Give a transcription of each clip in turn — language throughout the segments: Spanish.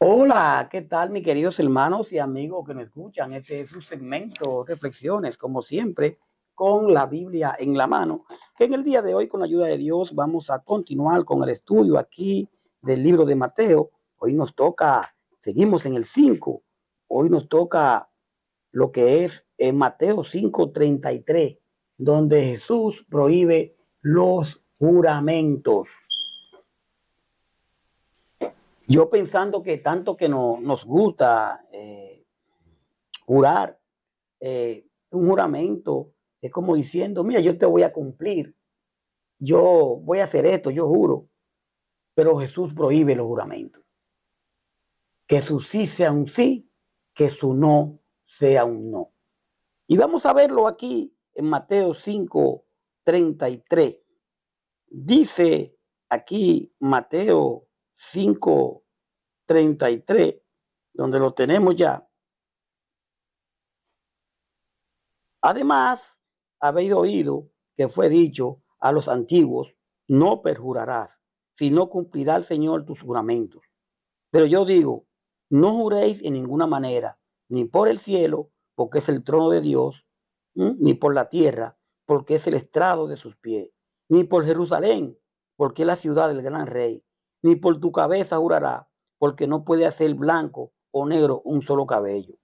Hola, ¿qué tal, mis queridos hermanos y amigos que me escuchan? Este es su segmento, Reflexiones, como siempre, con la Biblia en la mano, que en el día de hoy, con la ayuda de Dios, vamos a continuar con el estudio aquí del libro de Mateo. Hoy nos toca, seguimos en el 5. Hoy nos toca lo que es en Mateo 5:33, donde Jesús prohíbe los juramentos. Yo pensando que tanto que nos gusta jurar, un juramento es como diciendo, mira, yo te voy a cumplir, yo voy a hacer esto, yo juro, pero Jesús prohíbe los juramentos. Que su sí sea un sí, que su no sea un no. Y vamos a verlo aquí en Mateo 5:33. Dice aquí Mateo 5:33, donde lo tenemos ya. Además, habéis oído que fue dicho a los antiguos, no perjurarás, sino cumplirá el Señor tus juramentos. Pero yo digo, no juréis en ninguna manera, ni por el cielo, porque es el trono de Dios, ni por la tierra, porque es el estrado de sus pies, ni por Jerusalén, porque es la ciudad del gran rey, ni por tu cabeza jurará, porque no puede hacer blanco o negro un solo cabello.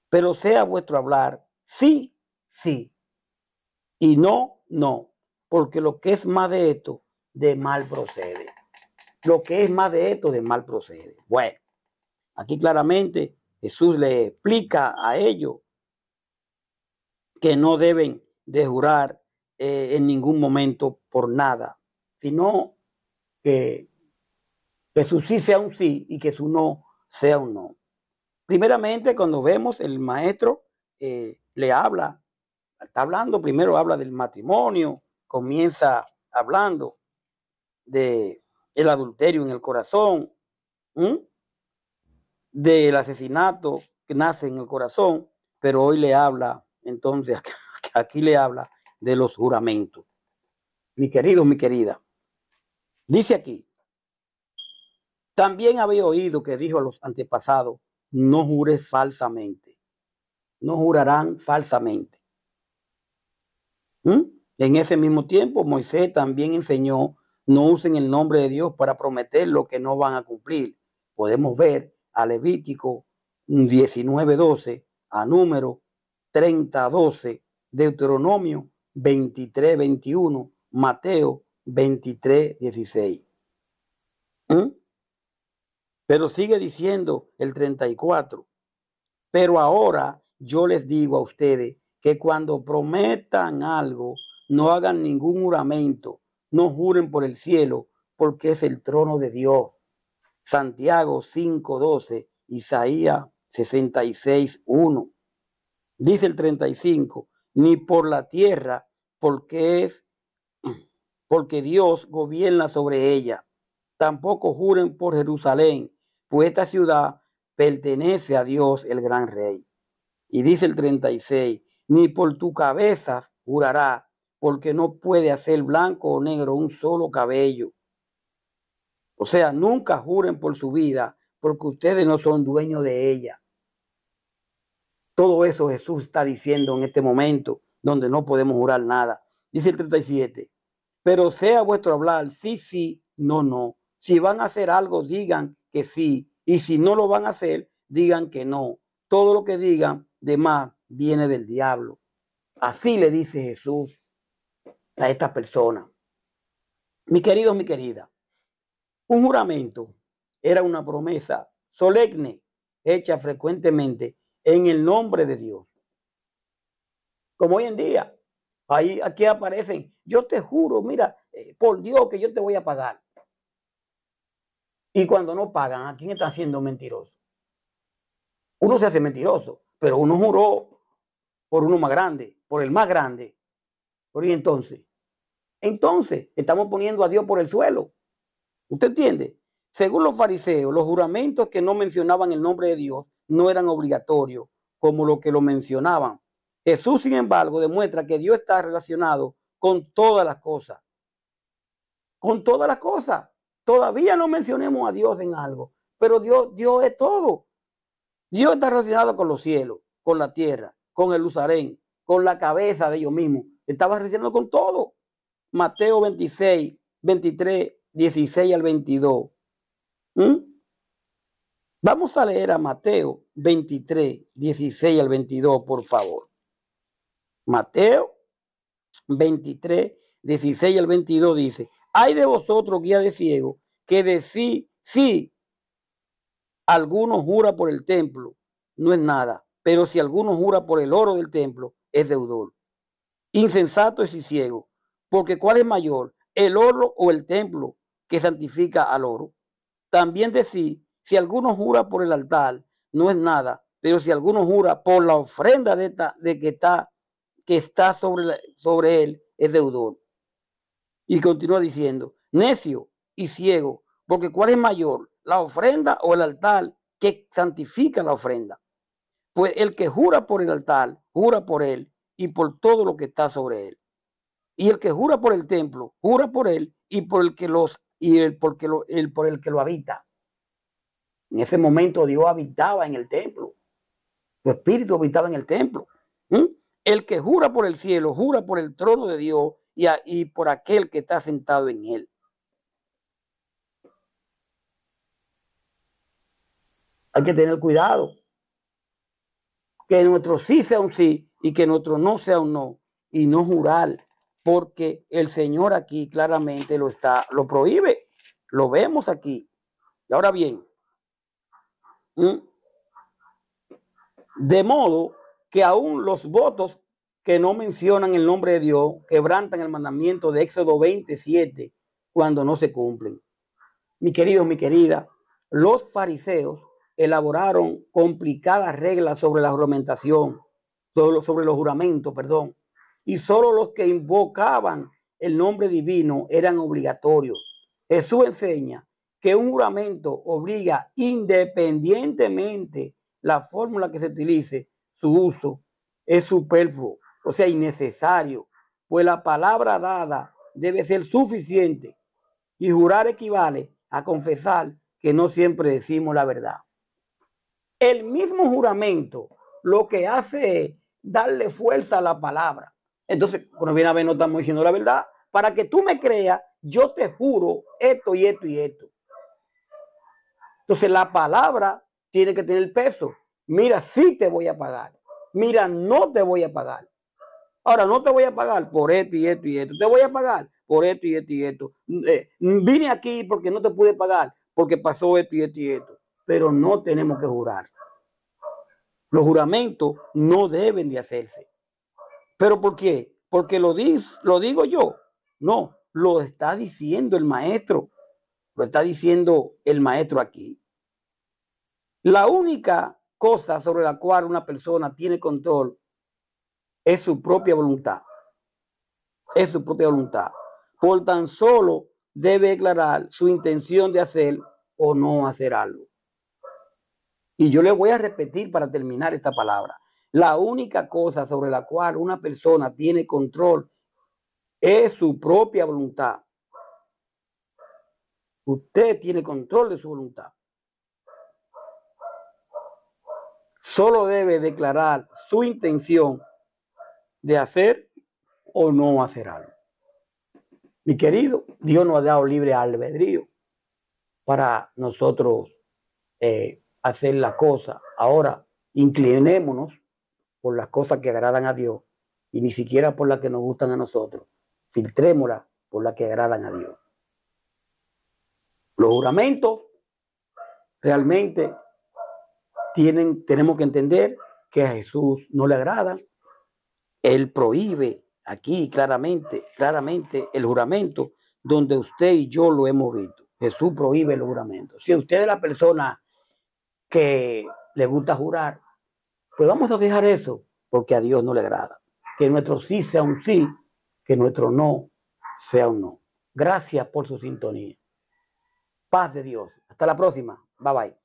Pero sea vuestro hablar sí, sí, y no, no, porque lo que es más de esto, de mal procede. Lo que es más de esto, de mal procede. Bueno, aquí claramente Jesús le explica a ellos que no deben de jurar en ningún momento por nada, sino que, que su sí sea un sí y que su no sea un no. Primeramente, cuando vemos el maestro le habla, está hablando, primero habla del matrimonio, comienza hablando de el adulterio en el corazón, ¿m? Del asesinato que nace en el corazón, pero hoy le habla, entonces, aquí le habla de los juramentos. Mi querido, mi querida, dice aquí, también había oído que dijo a los antepasados, no jures falsamente, no jurarán falsamente. ¿Mm? En ese mismo tiempo, Moisés también enseñó, no usen el nombre de Dios para prometer lo que no van a cumplir. Podemos ver a Levítico 19:12, a Número 30:12, Deuteronomio 23:21, Mateo 23:16. ¿Mm? Pero sigue diciendo el 34. Pero ahora yo les digo a ustedes que cuando prometan algo, no hagan ningún juramento, no juren por el cielo, porque es el trono de Dios. Santiago 5:12, Isaías 66:1. Dice el 35, ni por la tierra, porque Dios gobierna sobre ella. Tampoco juren por Jerusalén, pues esta ciudad pertenece a Dios el gran rey. Y dice el 36, ni por tu cabeza jurará, porque no puede hacer blanco o negro un solo cabello. O sea, nunca juren por su vida, porque ustedes no son dueños de ella. Todo eso Jesús está diciendo en este momento, donde no podemos jurar nada. Dice el 37, pero sea vuestro hablar, sí, sí, no, no. Si van a hacer algo, digan que sí, y si no lo van a hacer, digan que no. Todo lo que digan de más viene del diablo. Así le dice Jesús a esta persona. Mi querido, mi querida, un juramento era una promesa solemne hecha frecuentemente en el nombre de Dios. Como hoy en día, ahí aquí aparecen, yo te juro, mira, por Dios que yo te voy a pagar. Y cuando no pagan, ¿a quién están siendo mentirosos? Uno se hace mentiroso, pero uno juró por uno más grande, por el más grande. Por entonces estamos poniendo a Dios por el suelo. ¿Usted entiende? Según los fariseos, los juramentos que no mencionaban el nombre de Dios no eran obligatorios como los que lo mencionaban. Jesús, sin embargo, demuestra que Dios está relacionado con todas las cosas. Con todas las cosas. Todavía no mencionemos a Dios en algo, pero Dios es todo. Dios está relacionado con los cielos, con la tierra, con Jerusalén, con la cabeza de ellos mismos. Estaba relacionado con todo. Mateo 26, 23, 16 al 22. Vamos a leer a Mateo 23, 16 al 22, por favor. Mateo 23, 16 al 22 dice: hay de vosotros, guía de ciego, que decís, sí, alguno jura por el templo, no es nada, pero si alguno jura por el oro del templo, es deudor. Insensatos y ciegos, porque ¿cuál es mayor, el oro o el templo que santifica al oro? También decís, si alguno jura por el altar, no es nada, pero si alguno jura por la ofrenda que está sobre él, es deudor. Y continúa diciendo: necio y ciego, porque ¿cuál es mayor, la ofrenda o el altar que santifica la ofrenda? Pues el que jura por el altar, jura por él y por todo lo que está sobre él. Y el que jura por el templo, jura por él y por el que lo habita. En ese momento Dios habitaba en el templo. Su espíritu habitaba en el templo. El que jura por el cielo, jura por el trono de Dios y por aquel que está sentado en él. Hay que tener cuidado. Que nuestro sí sea un sí y que nuestro no sea un no. Y no jurar, porque el Señor aquí claramente lo prohíbe. Lo vemos aquí. Y ahora bien, de modo que aún los votos que no mencionan el nombre de Dios quebrantan el mandamiento de Éxodo 27 cuando no se cumplen. Mi querido, mi querida, los fariseos elaboraron complicadas reglas sobre la juramentación, sobre los juramentos, perdón, y solo los que invocaban el nombre divino eran obligatorios. Jesús enseña que un juramento obliga independientemente la fórmula que se utilice, su uso es superfluo, o sea, innecesario, pues la palabra dada debe ser suficiente y jurar equivale a confesar que no siempre decimos la verdad. El mismo juramento lo que hace es darle fuerza a la palabra. Entonces, cuando viene a ver, no estamos diciendo la verdad. Para que tú me creas, yo te juro esto y esto y esto. Entonces, la palabra tiene que tener peso. Mira, sí te voy a pagar. Mira, no te voy a pagar. Ahora, no te voy a pagar por esto y esto y esto. Te voy a pagar por esto y esto y esto. Vine aquí porque no te pude pagar, porque pasó esto y esto y esto. Pero no tenemos que jurar. Los juramentos no deben de hacerse. ¿Pero por qué? Porque lo digo yo. No, lo está diciendo el maestro. Lo está diciendo el maestro aquí. La única cosa sobre la cual una persona tiene control es su propia voluntad. Es su propia voluntad. Por tan solo debe declarar su intención de hacer o no hacer algo. Y yo le voy a repetir para terminar esta palabra. La única cosa sobre la cual una persona tiene control es su propia voluntad. Usted tiene control de su voluntad. Solo debe declarar su intención de hacer o no hacer algo. Mi querido, Dios nos ha dado libre albedrío para nosotros hacer las cosas. Ahora, inclinémonos por las cosas que agradan a Dios y ni siquiera por las que nos gustan a nosotros. Filtrémoslas por las que agradan a Dios. Los juramentos realmente tenemos que entender que a Jesús no le agradan. Él prohíbe aquí claramente el juramento, donde usted y yo lo hemos visto. Jesús prohíbe el juramento. Si usted es la persona que le gusta jurar, pues vamos a dejar eso, porque a Dios no le agrada. Que nuestro sí sea un sí, que nuestro no sea un no. Gracias por su sintonía. Paz de Dios. Hasta la próxima. Bye bye.